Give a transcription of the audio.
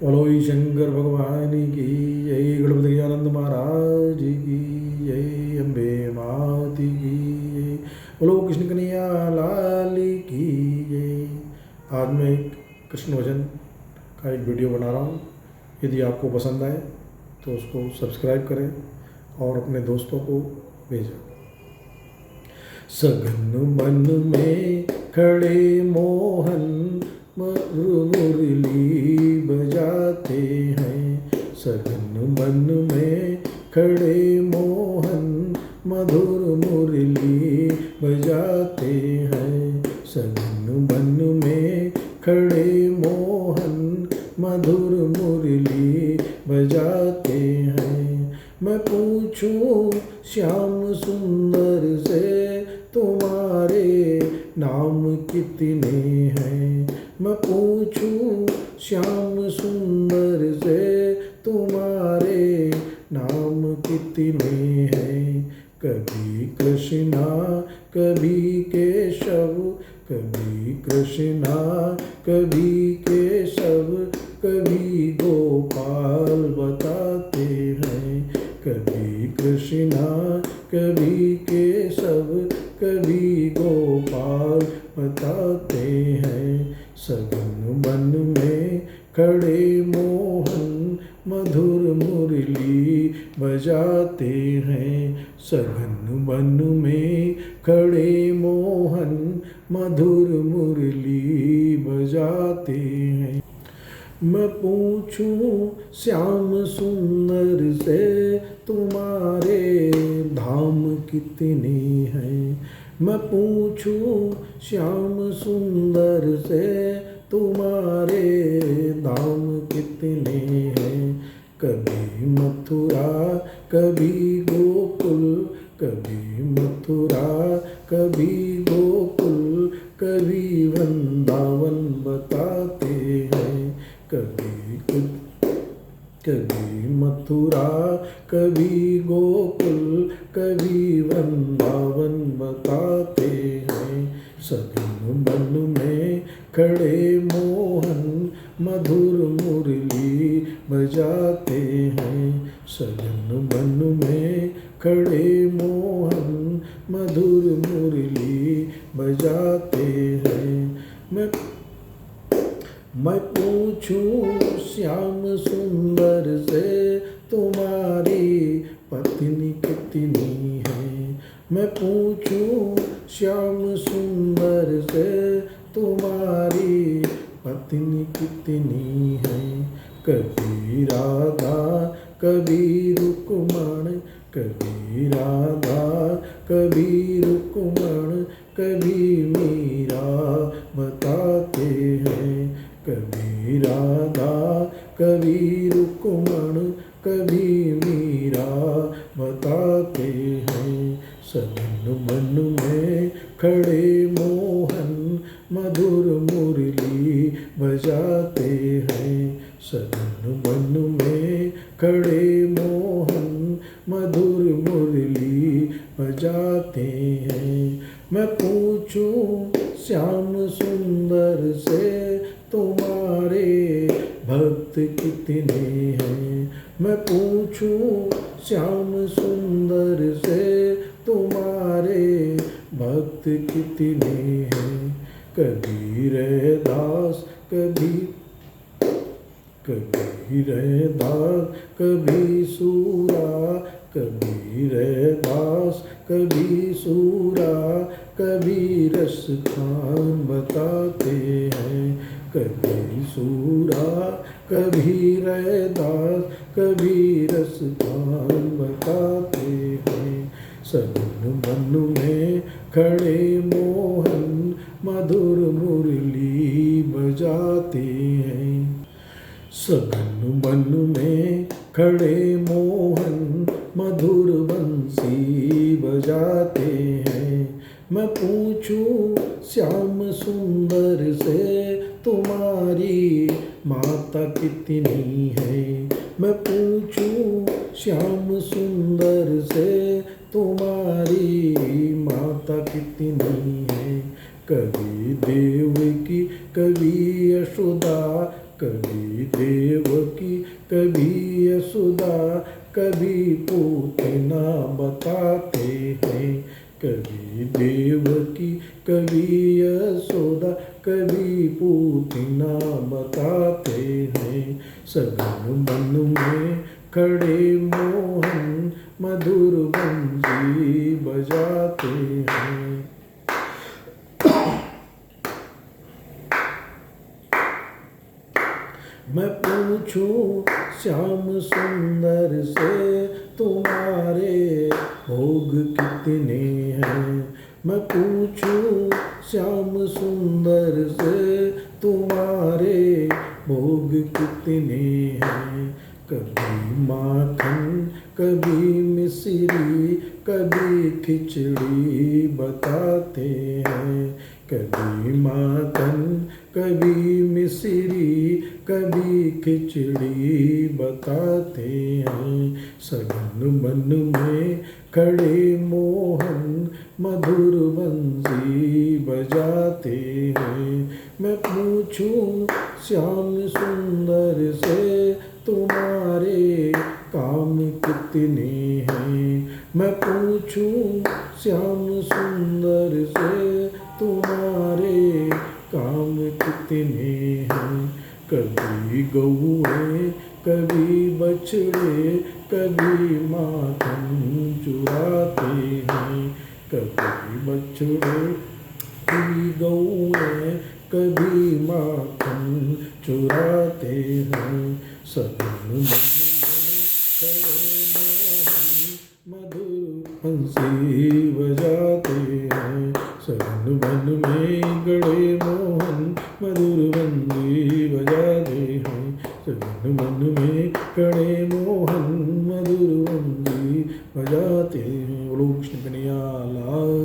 बोलो शंकर भगवान की जय, गणपति आनंद महाराज की जय, अम्बे माती की जय, बोलो कृष्ण कन्हैया लाल की जय। आज मैं कृष्ण भजन का एक वीडियो बना रहा हूँ। यदि आपको पसंद आए तो उसको सब्सक्राइब करें और अपने दोस्तों को भेजें। सघन मन में खड़े मोहन मुरली बजाते हैं, सघन मन में खड़े मोहन मधुर मुरली बजाते हैं, सघन मन में खड़े मोहन मधुर मुरली बजाते हैं। मैं पूछूं श्याम सुंदर से तुम्हारे नाम कितने हैं, मैं पूछूं श्याम सुंदर से तुम्हारे नाम कितने हैं। कभी कृष्णा कभी केशव, कभी कृष्णा कभी केशव, कभी गोपाल बताते हैं, कभी कृष्णा कभी केशव, कभी गोपाल बताते हैं। सघन मन में खड़े मोहन मधुर मुरली बजाते हैं, सघन मन में खड़े मोहन मधुर मुरली बजाते हैं। मैं पूछूं श्याम सुंदर से तुम्हारे धाम कितने हैं, मैं पूछूं श्याम सुंदर से तुम्हारे धाम कितने हैं। कभी मथुरा कभी गोकुल, कभी मथुरा कभी गोकुल, कभी वृंदावन बताते हैं, कभी मथुरा कभी गोकुल, कभी वृंदावन बताते हैं। सघन मन में खड़े मोहन मधुर मुरली बजाते हैं, सघन मन में खड़े मोहन मधुर मुरली बजाते हैं। मैं पूछूं श्याम सुंदर से तुम्हारी पत्नी कितनी है, मैं पूछूं श्याम सुंदर से तुम्हारी पत्नी कितनी है। कभी राधा कभी रुक्मण, कभी राधा कभी रुक्मण, कभी मीरा बताते हैं, कभी राधा कभी रुक्मण, कभी मीरा बताते हैं। सघन मन में खड़े मोहन मधुर मुरली बजाते हैं, सघन मन में खड़े मोहन मधुर मुरली बजाते हैं। मैं पूछूं श्याम सुंदर से तुम्हारे भक्त कितने हैं, मैं पूछूं श्याम सुंदर से तुम्हारे भक्त कितने हैं। कभी रैदास कभी रैदास कभी सूरा, कभी रैदास कभी सूरा, कभी रस खान बताते हैं, कभी सूरा कभी रैदास, कभी रस खान बताते हैं। सघन मन में खड़े मोहन मधुर मुरली बजाते हैं, सघन मन में खड़े मोहन मधुर बंसी बजाते हैं। मैं पूछूं श्याम सुंदर से तुम्हारी माता कितनी है, मैं पूछूं श्याम सुंदर से तुम्हारी माता कितनी है। कभी देवकी कभी यशोदा, कभी देवकी कभी यशोदा कभी पूतना बताते हैं। कभी देवकी कभी यशोदा कभी पूतना बताते हैं। सगन बन में खड़े मोहन मधुर बंसी बजाते हैं। मैं पूछूं श्याम सुंदर से तुम्हारे भोग कितने हैं। मैं पूछूं श्याम सुंदर से तुम्हारे भोग कितने हैं। कभी माखन कभी मिश्री कभी खिचड़ी बताते हैं। कभी माखन कभी मिश्री कभी खिचड़ी बताते हैं। सगन बन में खड़े मोहन मधुर बंसी बजाते हैं। मैं पूछूं श्याम सुंदर से तुम्हारे काम कितने हैं। मैं पूछूं श्याम सुंदर से तुम्हारे काम कितने हैं। कभी गौएं कभी बछड़े कभी माखन चुराते हैं। कभी बछड़े कभी गौएं कभी माखन चुराते हैं। सगन बन में खड़े मोहन मधुर बंसी बजाते हैं। सगन बन में गड़े मोहन मधुर बंसी बजाते हैं। सगन बन में गड़े मोहन मधुर बंसी बजाते हैं। बोलो कृष्ण कन्हैया लाल